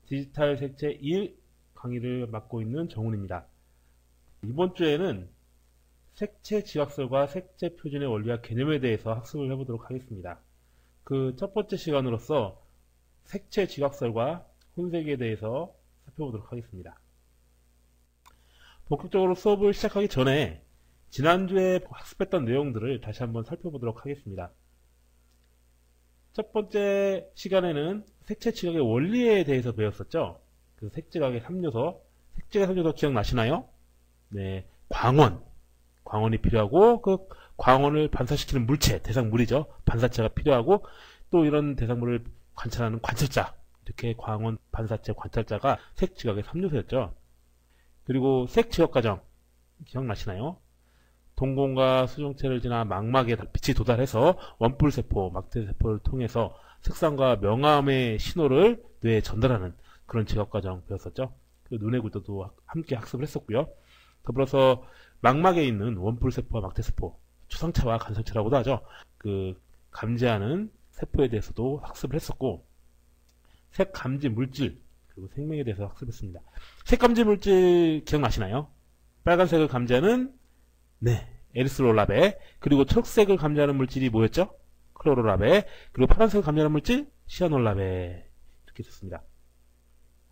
디지털 색채 1 강의를 맡고 있는 정훈입니다. 이번 주에는 색채 지각설과 색채 표준의 원리와 개념에 대해서 학습을 해보도록 하겠습니다. 그 첫 번째 시간으로서 색채 지각설과 혼색에 대해서 살펴보도록 하겠습니다. 본격적으로 수업을 시작하기 전에 지난주에 학습했던 내용들을 다시 한번 살펴보도록 하겠습니다. 첫 번째 시간에는 색채 지각의 원리에 대해서 배웠었죠. 그 색지각의 3요소, 색지각의 3요소 기억나시나요? 네, 광원이 필요하고 그 광원을 반사시키는 물체, 대상물이죠. 반사체가 필요하고 또 이런 대상물을 관찰하는 관찰자, 이렇게 광원, 반사체, 관찰자가 색지각의 3요소였죠. 그리고 색지각 과정 기억나시나요? 동공과 수정체를 지나 망막에 빛이 도달해서 원뿔세포, 막대세포를 통해서 색상과 명암의 신호를 뇌에 전달하는 그런 지각 과정 배웠었죠. 그 눈의 구도도 함께 학습을 했었고요. 더불어서 망막에 있는 원뿔세포와 막대세포, 초상체와 간상체라고도 하죠. 그 감지하는 세포에 대해서도 학습을 했었고, 색감지 물질 그리고 생명에 대해서 학습했습니다. 색감지 물질 기억나시나요? 빨간색을 감지하는 에리스로라베, 그리고 초록색을 감지하는 물질이 뭐였죠? 클로로라베, 그리고 파란색을 감지하는 물질 시아놀라베, 이렇게 있었습니다.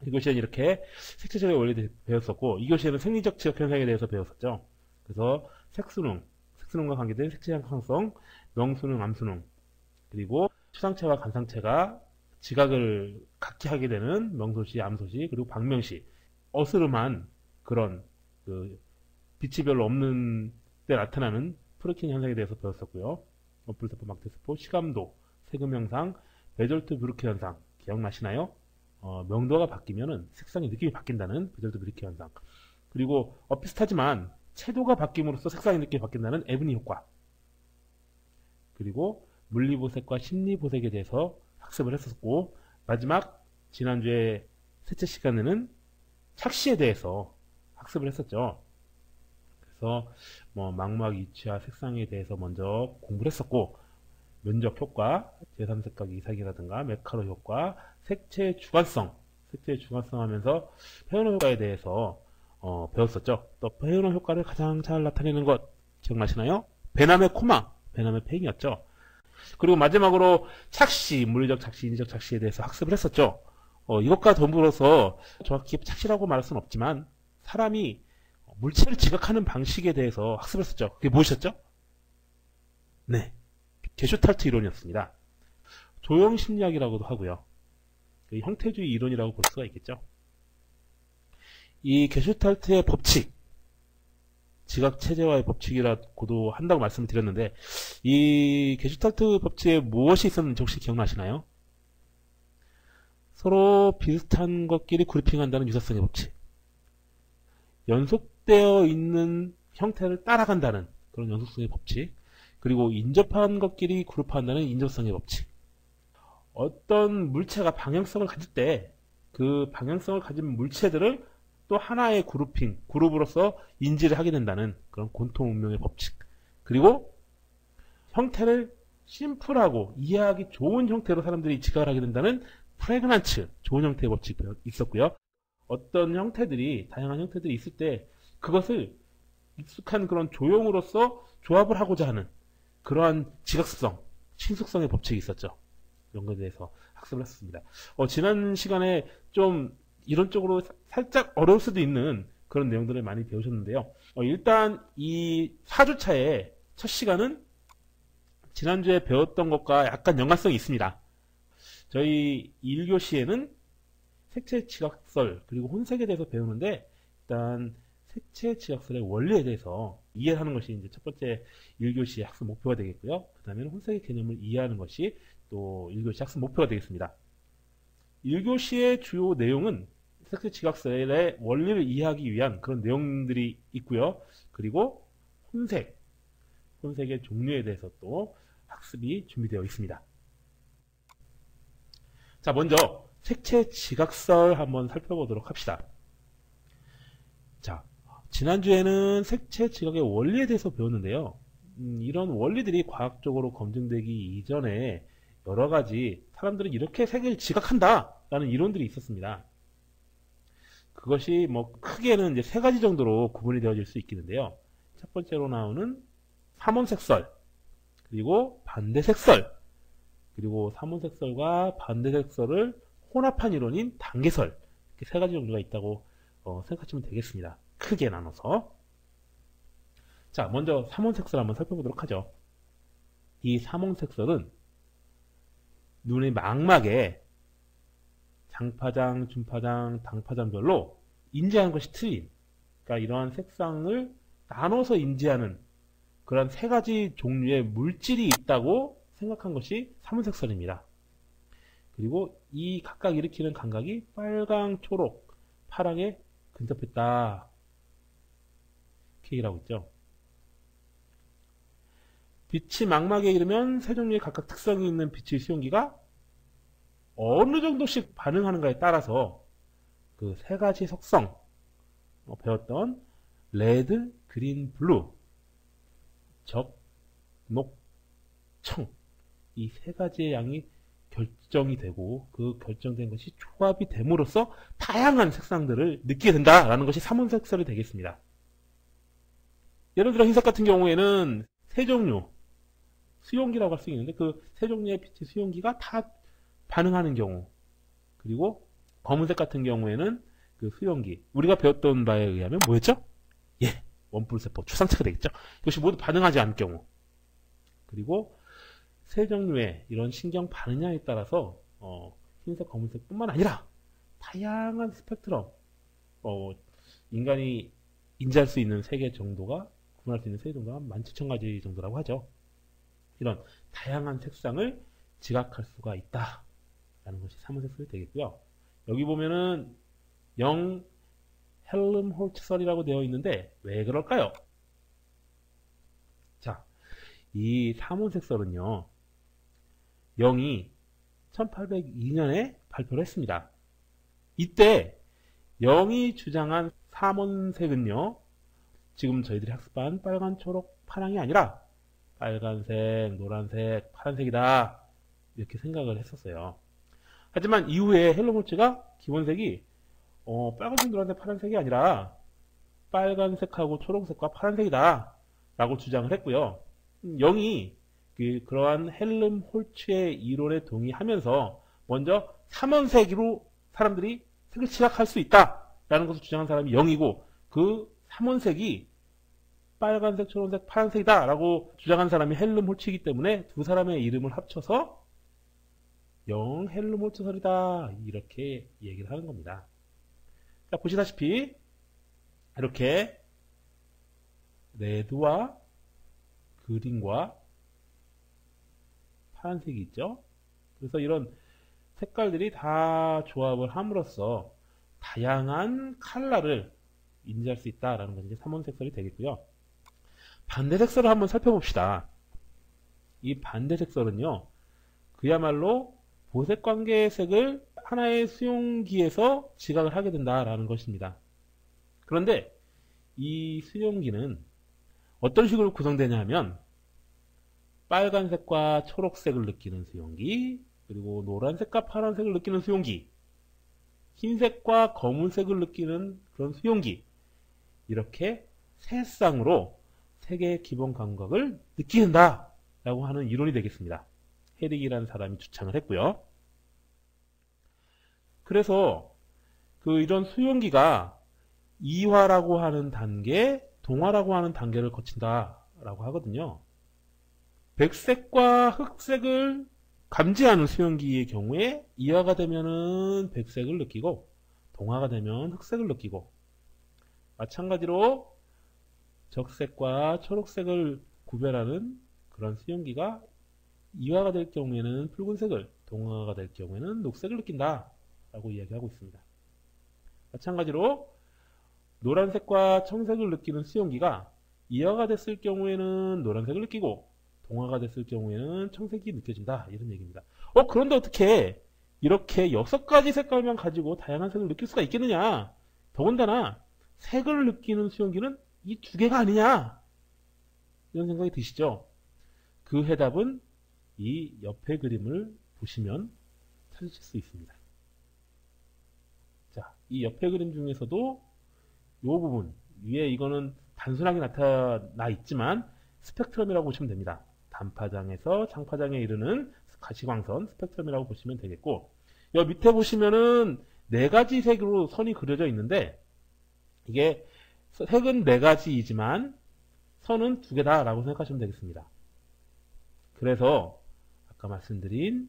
이것이 이렇게 색채 지각의 원리에 배웠었고, 이것이 생리적 지각 현상에 대해서 배웠었죠. 그래서 색수능과 관계된 색채 향상성, 명수능, 암수능, 그리고 추상체와 간상체가 지각을 갖게 하게 되는 명소시, 암소시, 그리고 방명시, 어스름한 그런 빛이 별로 없는 때 나타나는 프르킨 현상에 대해서 배웠었고요. 원뿔세포, 막대세포, 시감도, 세금 형상, 베졸트 브루케 현상 기억나시나요? 명도가 바뀌면은 색상의 느낌이 바뀐다는 베졸트 브루케 현상. 그리고 비슷하지만 채도가 바뀜으로써 색상의 느낌이 바뀐다는 에브니 효과. 그리고 물리보색과 심리보색에 대해서 학습을 했었고, 마지막 지난주에 셋째 시간에는 착시에 대해서 학습을 했었죠. 그래서 망막 이치와 색상에 대해서 먼저 공부를 했었고, 면적 효과, 제3색각 이삭이라든가 메카로 효과, 색채 주관성 하면서 페오노 효과에 대해서 배웠었죠. 또 페오노 효과를 가장 잘 나타내는 것 기억나시나요? 베남의 코마, 베남의 팽이었죠. 그리고 마지막으로 착시, 물리적 착시, 인지적 착시에 대해서 학습을 했었죠. 이것과 더불어서 정확히 착시라고 말할 수는 없지만 사람이 물체를 지각하는 방식에 대해서 학습을 했었죠. 그게 무엇이었죠? 네, 게슈탈트 이론이었습니다. 조형심리학이라고도 하고요. 형태주의 이론이라고 볼 수가 있겠죠. 이 게슈탈트의 법칙, 지각체제와의 법칙이라고도 한다고 말씀을 드렸는데, 이 게슈탈트 법칙에 무엇이 있었는지 혹시 기억나시나요? 서로 비슷한 것끼리 그룹핑한다는 유사성의 법칙, 연속되어 있는 형태를 따라간다는 그런 연속성의 법칙, 그리고 인접한 것끼리 그룹화한다는 인접성의 법칙. 어떤 물체가 방향성을 가질 때 그 방향성을 가진 물체들을 또 하나의 그룹으로서 인지를 하게 된다는 그런 공통 운명의 법칙. 그리고 형태를 심플하고 이해하기 좋은 형태로 사람들이 지각을 하게 된다는 프레그난츠, 좋은 형태의 법칙이 있었고요. 어떤 형태들이, 다양한 형태들이 있을 때 그것을 익숙한 그런 조형으로서 조합을 하고자 하는 그러한 지각성, 친숙성의 법칙이 있었죠. 이런 것에 대해서 학습을 했습니다. 지난 시간에 좀 이론적으로 살짝 어려울 수도 있는 그런 내용들을 많이 배우셨는데요. 일단 이 4주차의 첫 시간은 지난주에 배웠던 것과 약간 연관성이 있습니다. 저희 1교시에는 색채 지각설 그리고 혼색에 대해서 배우는데, 일단 색채 지각설의 원리에 대해서 이해하는 것이 이제 첫 번째 1교시의 학습 목표가 되겠고요. 그 다음에는 혼색의 개념을 이해하는 것이 또 1교시 학습 목표가 되겠습니다. 1교시의 주요 내용은 색채 지각설의 원리를 이해하기 위한 그런 내용들이 있고요. 그리고 혼색의 종류에 대해서 또 학습이 준비되어 있습니다. 자, 먼저 색채 지각설 한번 살펴보도록 합시다. 자, 지난주에는 색채 지각의 원리에 대해서 배웠는데요. 이런 원리들이 과학적으로 검증되기 이전에 여러가지 사람들은 이렇게 색을 지각한다 라는 이론들이 있었습니다. 그것이 뭐 크게는 이제 세 가지 정도로 구분이 되어질 수 있겠는데요. 첫 번째로 나오는 삼원색설, 그리고 반대색설, 그리고 삼원색설과 반대색설을 혼합한 이론인 단계설, 이렇게 세 가지 종류가 있다고 생각하시면 되겠습니다. 크게 나눠서. 자, 먼저 삼원색설 한번 살펴보도록 하죠. 이 삼원색설은 눈의 망막에 장파장, 준파장, 당파장별로 인지하는 것이 틀린, 그러니까 이러한 색상을 나눠서 인지하는 그런 세 가지 종류의 물질이 있다고 생각한 것이 삼원색설입니다. 그리고 이 각각 일으키는 감각이 빨강, 초록, 파랑에 근접했다, 이렇게 얘기를 하고 있죠. 빛이 망막에 이르면 세 종류의 각각 특성이 있는 빛의 수용기가 어느 정도씩 반응하는가에 따라서 그 세 가지 속성, 배웠던 레드, 그린, 블루, 적, 녹, 청, 이 세 가지의 양이 결정이 되고 그 결정된 것이 조합이 됨으로써 다양한 색상들을 느끼게 된다라는 것이 삼원색설이 되겠습니다. 예를 들어 흰색 같은 경우에는 세 종류 수용기라고 할 수 있는데 그 세 종류의 빛의 수용기가 다 반응하는 경우, 그리고 검은색 같은 경우에는 그 수용기, 우리가 배웠던 바에 의하면 뭐였죠? 예, 원뿔세포, 추상체가 되겠죠. 이것이 모두 반응하지 않을 경우, 그리고 세 종류의 이런 신경 반응량에 따라서 흰색, 검은색 뿐만 아니라 다양한 스펙트럼, 인간이 인지할 수 있는 세계 정도가, 구분할 수 있는 세계 정도가 17,000가지 정도라고 하죠. 이런 다양한 색상을 지각할 수가 있다라는 것이 삼원색설이 되겠고요. 여기 보면은 영 헬름홀츠설이라고 되어 있는데 왜 그럴까요? 자, 이 삼원색설은요, 영이 1802년에 발표를 했습니다. 이때 영이 주장한 삼원색은요, 지금 저희들이 학습한 빨간, 초록, 파랑이 아니라 빨간색, 노란색, 파란색이다, 이렇게 생각을 했었어요. 하지만 이후에 헬름홀츠가 기본색이 빨간색, 노란색, 파란색이 아니라 빨간색하고 초록색과 파란색이다 라고 주장을 했고요. 영이 그러한 헬름홀츠의 이론에 동의하면서 먼저 삼원색으로 사람들이 색을 시작할 수 있다라는 것을 주장한 사람이 영이고, 그 삼원색이 빨간색, 초록색, 파란색이다 라고 주장한 사람이 헬름홀츠이기 때문에 두 사람의 이름을 합쳐서 영 헬름홀츠설이다, 이렇게 얘기를 하는 겁니다. 자, 보시다시피 이렇게 레드와 그린과 파란색이 있죠. 그래서 이런 색깔들이 다 조합을 함으로써 다양한 컬러를 인지할 수 있다라는 것이 삼원색설이 되겠고요. 반대색설을 한번 살펴봅시다. 이 반대색설은요, 그야말로 보색관계의 색을 하나의 수용기에서 지각을 하게 된다라는 것입니다. 그런데 이 수용기는 어떤 식으로 구성되냐 하면 빨간색과 초록색을 느끼는 수용기, 그리고 노란색과 파란색을 느끼는 수용기, 흰색과 검은색을 느끼는 그런 수용기, 이렇게 세 쌍으로 세 개의 기본 감각을 느낀다 라고 하는 이론이 되겠습니다. 헤릭이라는 사람이 주창을 했고요. 그래서 이런 수용기가 이화라고 하는 단계, 동화라고 하는 단계를 거친다라고 하거든요. 백색과 흑색을 감지하는 수용기의 경우에 이화가 되면은 백색을 느끼고 동화가 되면 흑색을 느끼고, 마찬가지로 적색과 초록색을 구별하는 그런 수용기가 이화가 될 경우에는 붉은색을, 동화가 될 경우에는 녹색을 느낀다 라고 이야기하고 있습니다. 마찬가지로 노란색과 청색을 느끼는 수용기가 이화가 됐을 경우에는 노란색을 느끼고 동화가 됐을 경우에는 청색이 느껴진다, 이런 얘기입니다. 그런데 어떻게 이렇게 6가지 색깔만 가지고 다양한 색을 느낄 수가 있겠느냐, 더군다나 색을 느끼는 수용기는 이 2개가 아니냐, 이런 생각이 드시죠? 그 해답은 이 옆에 그림을 보시면 찾으실 수 있습니다. 자, 이 옆에 그림 중에서도 이 부분 위에 이거는 단순하게 나타나 있지만 스펙트럼이라고 보시면 됩니다. 단파장에서 장파장에 이르는 가시광선 스펙트럼이라고 보시면 되겠고, 여 밑에 보시면은 네 가지 색으로 선이 그려져 있는데, 이게 색은 네 가지이지만 선은 두 개다 라고 생각하시면 되겠습니다. 그래서 아까 말씀드린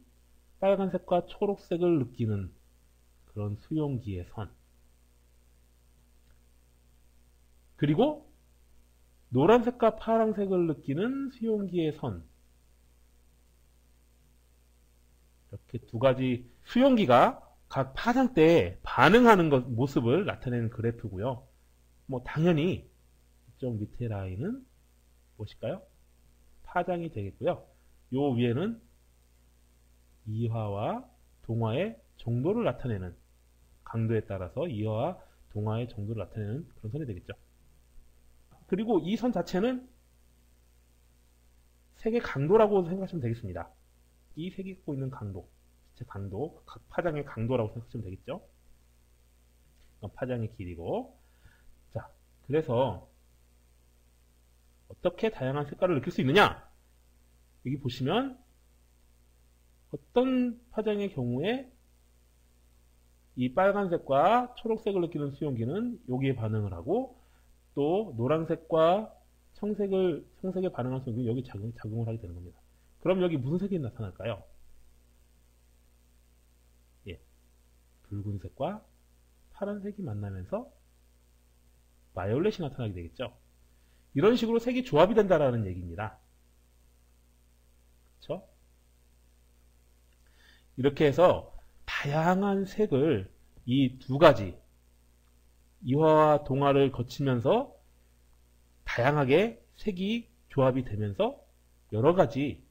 빨간색과 초록색을 느끼는 그런 수용기의 선, 그리고 노란색과 파란색을 느끼는 수용기의 선, 이렇게 두 가지 수용기가 각 파장 때에 반응하는 모습을 나타내는 그래프고요. 뭐 당연히 이쪽 밑에 라인은 무엇일까요? 파장이 되겠고요. 요 위에는 이화와 동화의 정도를 나타내는, 강도에 따라서 이화와 동화의 정도를 나타내는 그런 선이 되겠죠. 그리고 이 선 자체는 색의 강도라고 생각하시면 되겠습니다. 이 색이 갖고 있는 강도, 빛의 강도, 각 파장의 강도라고 생각하시면 되겠죠. 파장의 길이고. 자, 그래서 어떻게 다양한 색깔을 느낄 수 있느냐? 여기 보시면 어떤 파장의 경우에 이 빨간색과 초록색을 느끼는 수용기는 여기에 반응을 하고, 또 노란색과 청색에 반응하는 수용기는 여기 작용을 하게 되는 겁니다. 그럼 여기 무슨 색이 나타날까요? 예, 붉은색과 파란색이 만나면서 바이올렛이 나타나게 되겠죠. 이런 식으로 색이 조합이 된다라는 얘기입니다. 그렇죠? 이렇게 해서 다양한 색을 이 두 가지 이화와 동화를 거치면서 다양하게 색이 조합이 되면서 여러 가지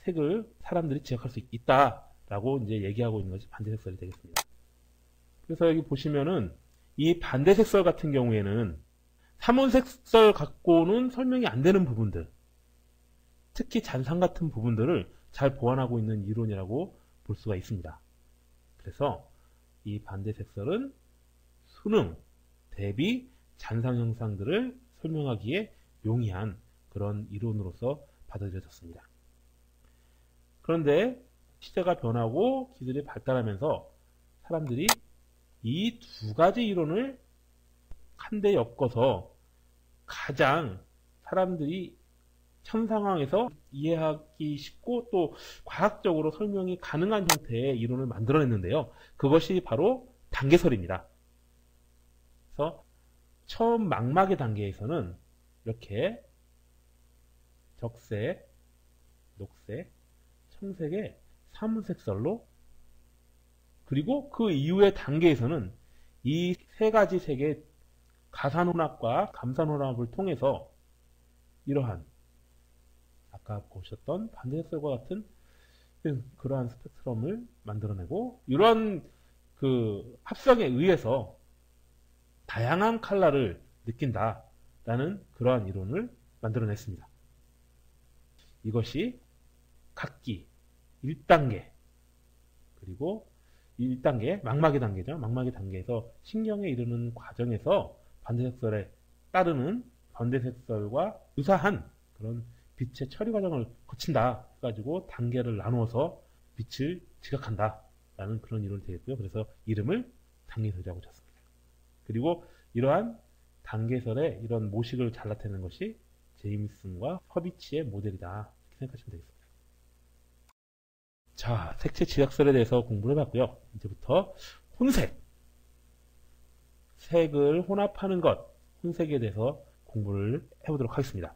색을 사람들이 지각할 수 있다라고 이제 얘기하고 있는 것이 반대색설이 되겠습니다. 그래서 여기 보시면은 이 반대색설 같은 경우에는 삼원색설 갖고는 설명이 안 되는 부분들, 특히 잔상 같은 부분들을 잘 보완하고 있는 이론이라고 볼 수가 있습니다. 그래서 이 반대색설은 수능, 대비, 잔상 현상들을 설명하기에 용이한 그런 이론으로서 받아들여졌습니다. 그런데 시대가 변하고 기술이 발달하면서 사람들이 이 두 가지 이론을 한데 엮어서 가장 사람들이 현 상황에서 이해하기 쉽고 또 과학적으로 설명이 가능한 형태의 이론을 만들어냈는데요. 그것이 바로 단계설입니다. 그래서 처음 망막의 단계에서는 이렇게 적색, 녹색, 청색의 삼색설로, 그리고 그 이후의 단계에서는 이 세 가지 색의 가산혼합과 감산혼합을 통해서 이러한 아까 보셨던 반대색설과 같은 그러한 스펙트럼을 만들어내고, 이러한 그 합성에 의해서 다양한 컬러를 느낀다라는 그러한 이론을 만들어냈습니다. 이것이 각기 1단계, 그리고 1단계, 망막의 단계죠. 망막의 단계에서 신경에 이르는 과정에서 반대색설에 따르는 반대색설과 유사한 그런 빛의 처리 과정을 거친다 해가지고 단계를 나누어서 빛을 지각한다 라는 그런 이론이 되겠고요. 그래서 이름을 단계설이라고 쳤습니다. 그리고 이러한 단계설의 이런 모식을 잘 나타내는 것이 제임슨과 허비치의 모델이다 이렇게 생각하시면 되겠습니다. 자, 색채 지각설에 대해서 공부를 해봤고요. 이제부터 혼색, 색을 혼합하는 것, 혼색에 대해서 공부를 해보도록 하겠습니다.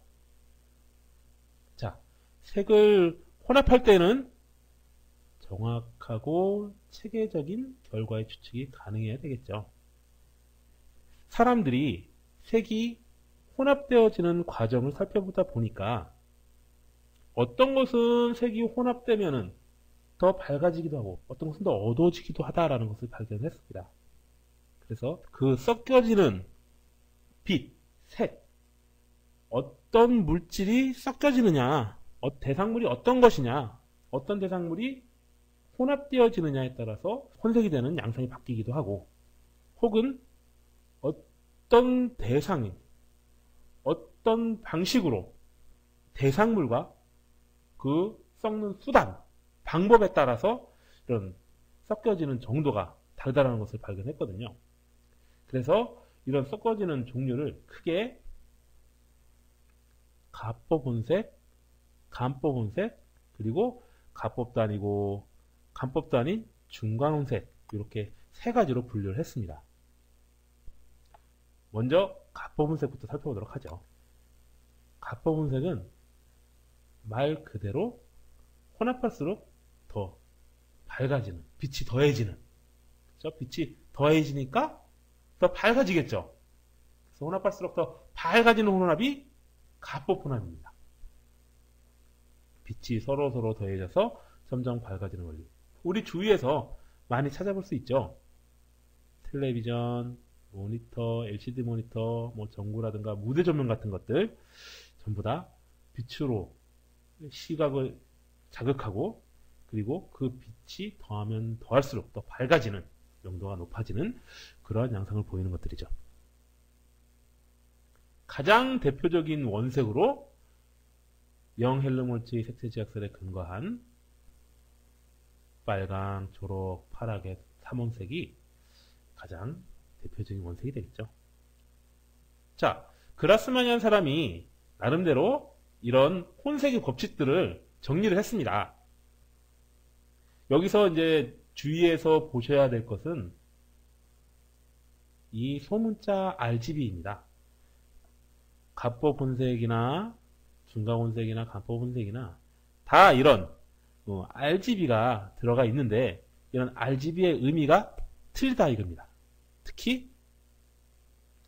자, 색을 혼합할 때는 정확하고 체계적인 결과의 추측이 가능해야 되겠죠. 사람들이 색이 혼합되어지는 과정을 살펴보다 보니까 어떤 것은 색이 혼합되면은 더 밝아지기도 하고 어떤 것은 더 어두워지기도 하다라는 것을 발견했습니다. 그래서 그 섞여지는 빛, 색, 어떤 물질이 섞여지느냐, 대상물이 어떤 것이냐, 어떤 대상물이 혼합되어지느냐에 따라서 혼색이 되는 양상이 바뀌기도 하고, 혹은 어떤 대상이 어떤 방식으로 대상물과 그 섞는 수단, 방법에 따라서 이런 섞여지는 정도가 다르다는 것을 발견했거든요. 그래서 이런 섞어지는 종류를 크게 가법 혼색, 간법 혼색, 그리고 가법도 아니고 간법도 아닌 중간 혼색, 이렇게 세 가지로 분류를 했습니다. 먼저 가법 혼색부터 살펴보도록 하죠. 가법 혼색은 말 그대로 혼합할수록 더 밝아지는, 빛이 더해지는, 그렇죠? 빛이 더해지니까 더 밝아지겠죠. 그래서 혼합할수록 더 밝아지는 혼합이 가법 혼합입니다. 빛이 서로 더해져서 점점 밝아지는 원리. 우리 주위에서 많이 찾아볼 수 있죠. 텔레비전, 모니터, LCD 모니터, 뭐 전구라든가 무대 조명 같은 것들 전부 다 빛으로 시각을 자극하고, 그리고 그 빛이 더하면 더할수록 더 밝아지는, 명도가 높아지는 그런 양상을 보이는 것들이죠. 가장 대표적인 원색으로 영헬름홀츠의 색채지각설에 근거한 빨강, 초록, 파랗게 삼원색이 가장 대표적인 원색이 되겠죠. 자, 그라스마니안 사람이 나름대로 이런 혼색의 법칙들을 정리를 했습니다. 여기서 이제 주의해서 보셔야 될 것은 이 소문자 RGB입니다. 가법 혼색이나 중간 혼색이나 간법 혼색이나 다 이런 RGB가 들어가 있는데, 이런 RGB의 의미가 틀리다 이겁니다. 특히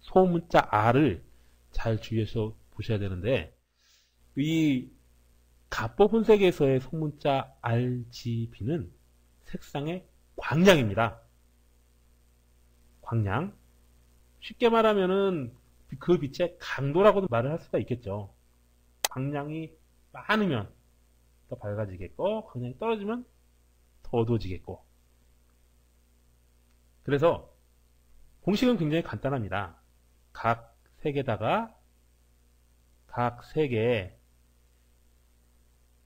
소문자 R을 잘 주의해서 보셔야 되는데, 이 가법 혼색에서의 소문자 RGB는 색상의 광량입니다. 광량. 쉽게 말하면은 그 빛의 강도라고도 말을 할 수가 있겠죠. 광량이 많으면 더 밝아지겠고, 광량이 떨어지면 더 어두워지겠고. 그래서 공식은 굉장히 간단합니다. 각 색에다가 각 색에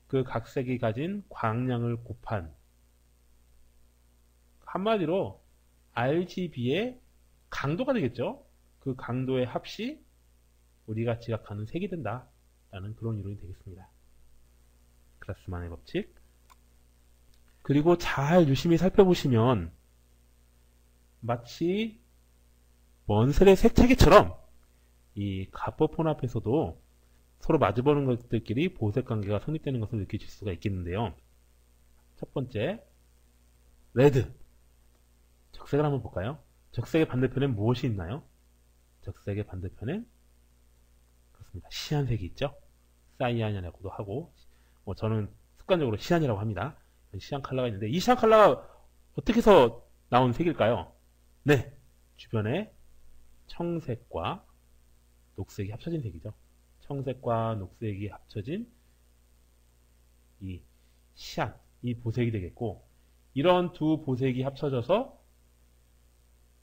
그 각 색이 가진 광량을 곱한, 한마디로 RGB의 강도가 되겠죠. 그 강도의 합이 우리가 지각하는 색이 된다 라는 그런 이론이 되겠습니다. 그라스만의 법칙. 그리고 잘 유심히 살펴보시면 마치 먼셀의 색채기처럼 이 가법 혼합에서도 서로 마주보는 것들끼리 보색 관계가 성립되는 것을 느끼실 수가 있겠는데요. 첫 번째, 레드. 적색을 한번 볼까요? 적색의 반대편엔 무엇이 있나요? 적색의 반대편엔 그렇습니다. 시안색이 있죠. 사이안이라고도 하고, 저는 습관적으로 시안이라고 합니다. 시안 컬러가 있는데, 이 시안 컬러가 어떻게 해서 나온 색일까요? 네, 주변에 청색과 녹색이 합쳐진 색이죠. 청색과 녹색이 합쳐진 이 시안, 이 보색이 되겠고, 이런 두 보색이 합쳐져서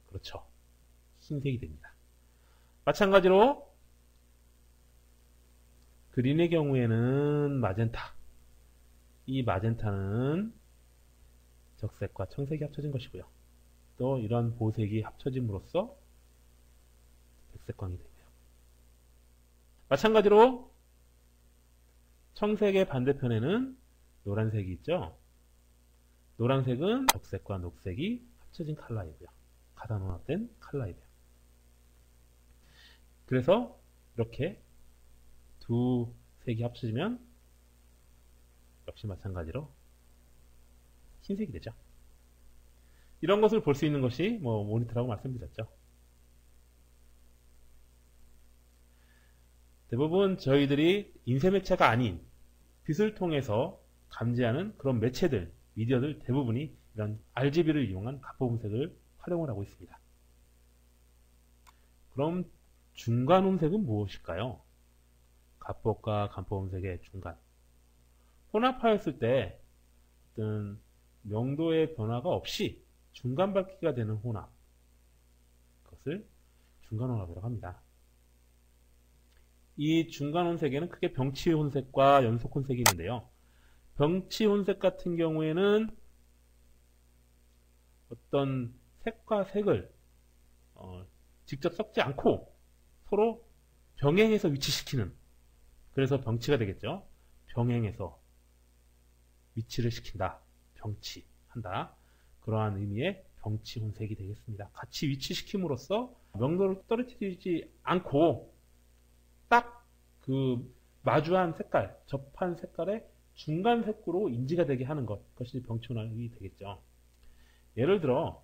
그렇죠, 흰색이 됩니다. 마찬가지로 그린의 경우에는 마젠타, 이 마젠타는 적색과 청색이 합쳐진 것이고요. 또 이런 보색이 합쳐짐으로써 백색광이 되고요. 마찬가지로 청색의 반대편에는 노란색이 있죠. 노란색은 적색과 녹색이 합쳐진 컬러이고요. 가단혼합된 컬러이고요. 그래서 이렇게 두 색이 합쳐지면 역시 마찬가지로 흰색이 되죠. 이런 것을 볼 수 있는 것이 모니터라고 말씀드렸죠. 대부분 저희들이 인쇄 매체가 아닌 빛을 통해서 감지하는 그런 매체들, 미디어들 대부분이 이런 RGB를 이용한 가법음색을 활용을 하고 있습니다. 그럼 중간음색은 무엇일까요? 가법과 간법음색의 중간. 혼합하였을 때 어떤 명도의 변화가 없이 중간 밝기가 되는 혼합. 것을 중간혼합이라고 합니다. 이 중간혼색에는 크게 병치혼색과 연속혼색이 있는데요. 병치혼색 같은 경우에는 어떤 색과 색을 직접 섞지 않고 서로 병행해서 위치시키는, 그래서 병치가 되겠죠. 병행해서 위치를 시킨다, 병치한다, 그러한 의미의 병치혼색이 되겠습니다. 같이 위치시킴으로써 명도를 떨어뜨리지 않고 딱 그 마주한 색깔, 접한 색깔의 중간 색으로 인지가 되게 하는 것, 그것이 병치혼합이 되겠죠. 예를 들어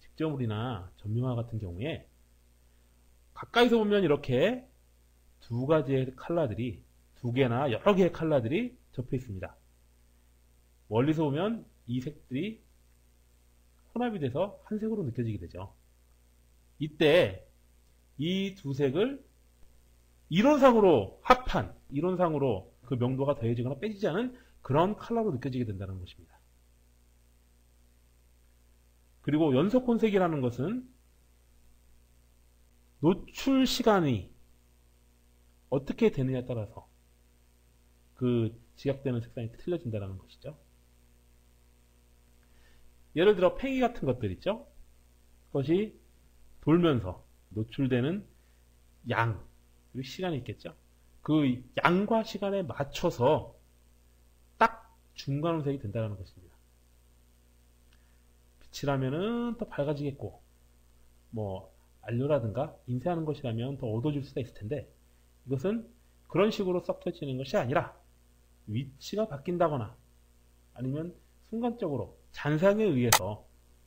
직점물이나 점유화 같은 경우에 가까이서 보면 이렇게 두 가지의 컬러들이, 두 개나 여러 개의 컬러들이 접해 있습니다. 멀리서 보면 이 색들이 혼합이 돼서 한 색으로 느껴지게 되죠. 이때 이 두 색을 이론상으로 합한, 이론상으로 그 명도가 더해지거나 빼지지 않은 그런 컬러로 느껴지게 된다는 것입니다. 그리고 연속혼색이라는 것은 노출 시간이 어떻게 되느냐에 따라서 그 지각되는 색상이 틀려진다는 것이죠. 예를 들어 팽이 같은 것들 있죠. 그것이 돌면서 노출되는 양, 그리고 시간이 있겠죠. 그 양과 시간에 맞춰서 딱 중간혼색이 된다는 것입니다. 빛이라면은 더 밝아지겠고, 뭐 안료라든가 인쇄하는 것이라면 더 어두워질 수가 있을 텐데, 이것은 그런 식으로 섞여지는 것이 아니라 위치가 바뀐다거나 아니면 순간적으로 잔상에 의해서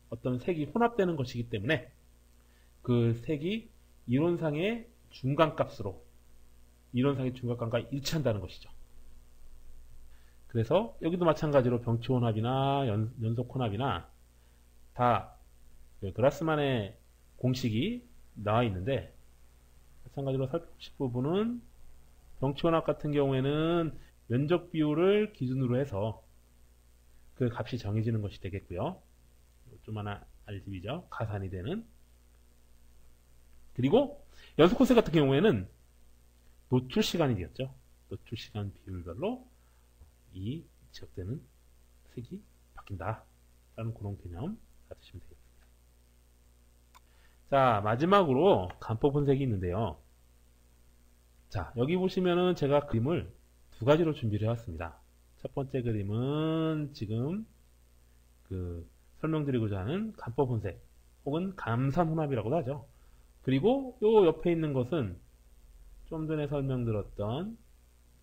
어떤 색이 혼합되는 것이기 때문에 그 색이 이론상의 중간값으로, 이론상의 중간값과 일치한다는 것이죠. 그래서 여기도 마찬가지로 병치혼합이나 연속혼합이나 다 그라스만의 공식이 나와 있는데, 마찬가지로 살펴보실 부분은 병치혼합 같은 경우에는 면적 비율을 기준으로 해서 그 값이 정해지는 것이 되겠고요. 좀 하나 알집이죠. 가산이 되는. 그리고 연속혼색 같은 경우에는 노출 시간이 되었죠. 노출 시간 비율별로 이 지역되는 색이 바뀐다 라는 그런 개념 가지시면 되겠습니다. 자, 마지막으로 간법혼색이 있는데요. 자, 여기 보시면은 제가 그림을 두 가지로 준비를 해왔습니다. 첫 번째 그림은 지금 그 설명드리고자 하는 간법혼색 혹은 감산혼합이라고도 하죠. 그리고 요 옆에 있는 것은 좀 전에 설명드렸던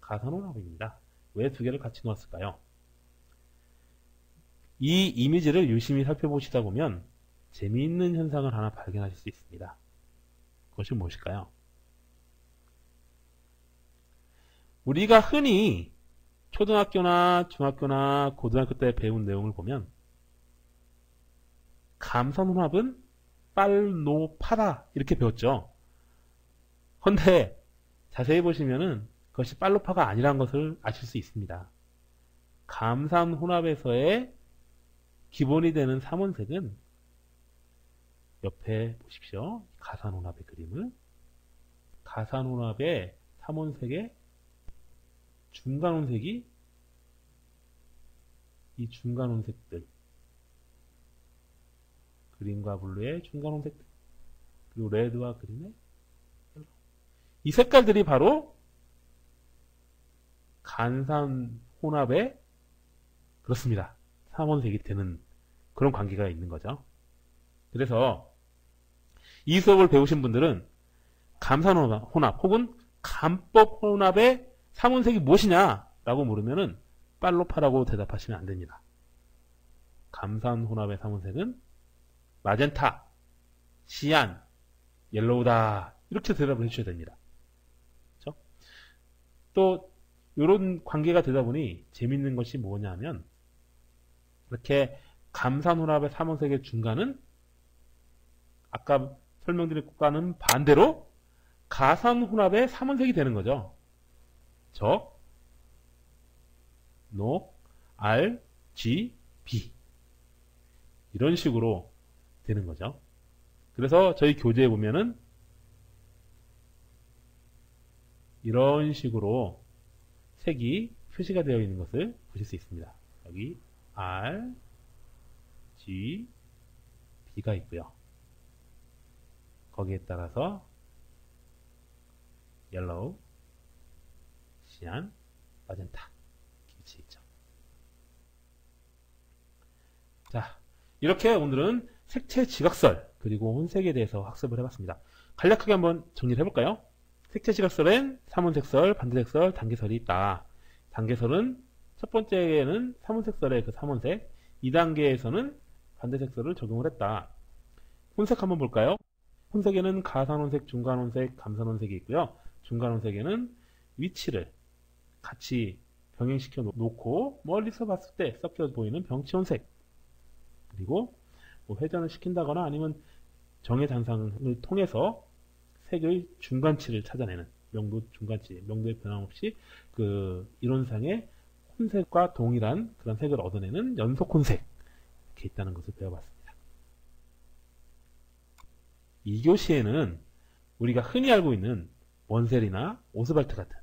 가산혼합입니다. 왜 두 개를 같이 놓았을까요? 이 이미지를 유심히 살펴보시다 보면 재미있는 현상을 하나 발견하실 수 있습니다. 그것이 무엇일까요? 우리가 흔히 초등학교나 중학교나 고등학교 때 배운 내용을 보면 감산혼합은 빨노파다 이렇게 배웠죠. 그런데 자세히 보시면은 그것이 빨로파가 아니라는 것을 아실 수 있습니다. 감산혼합에서의 기본이 되는 삼원색은 옆에 보십시오. 가산혼합의 그림을. 가산혼합의 삼원색의 중간혼색이 이 중간혼색들, 그린과 블루의 중간혼색들, 그리고 레드와 그린의 옐로우, 이 색깔들이 바로 간산혼합의 그렇습니다. 삼원색이 되는 그런 관계가 있는 거죠. 그래서 이 수업을 배우신 분들은 감산혼합 혹은 간법혼합의 삼원색이 무엇이냐라고 물으면은 빨로파라고 대답하시면 안 됩니다. 감산혼합의 삼원색은 마젠타, 시안, 옐로우다 이렇게 대답을 해주셔야 됩니다. 그렇죠? 또 이런 관계가 되다 보니 재밌는 것이 뭐냐면 이렇게 감산혼합의 삼원색의 중간은 아까 설명드린 것과는 반대로 가산혼합의 삼원색이 되는 거죠. 적, 녹, 알, 지, 비 이런 식으로 되는 거죠. 그래서 저희 교재에 보면은 이런 식으로 색이 표시가 되어 있는 것을 보실 수 있습니다. 여기 R, G, B가 있고요. 거기에 따라서 옐로우, 시안, 마젠타 위치해 있죠. 자, 이렇게 오늘은 색채 지각설 그리고 혼색에 대해서 학습을 해봤습니다. 간략하게 한번 정리를 해볼까요? 색채 지각설엔 삼원색설, 반대색설, 단계설이 있다. 단계설은 첫 번째에는 삼원색설의 그 삼원색, 2단계에서는 반대색설을 적용을 했다. 혼색 한번 볼까요? 혼색에는 가산혼색, 중간혼색, 감산혼색이 있고요. 중간혼색에는 위치를 같이 병행시켜 놓고 멀리서 봤을 때 섞여 보이는 병치혼색, 그리고 뭐 회전을 시킨다거나 아니면 정의 단상을 통해서 색의 중간치를 찾아내는 명도 중간치, 명도의 변함없이 그 이론상의 혼색과 동일한 그런 색을 얻어내는 연속혼색, 이렇게 있다는 것을 배워봤습니다. 2교시에는 우리가 흔히 알고 있는 원셀이나 오스발트 같은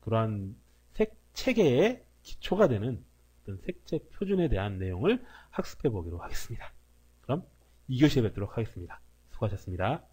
그러한 색 체계의 기초가 되는 어떤 색채 표준에 대한 내용을 학습해 보기로 하겠습니다. 그럼 2교시에 뵙도록 하겠습니다. 수고하셨습니다.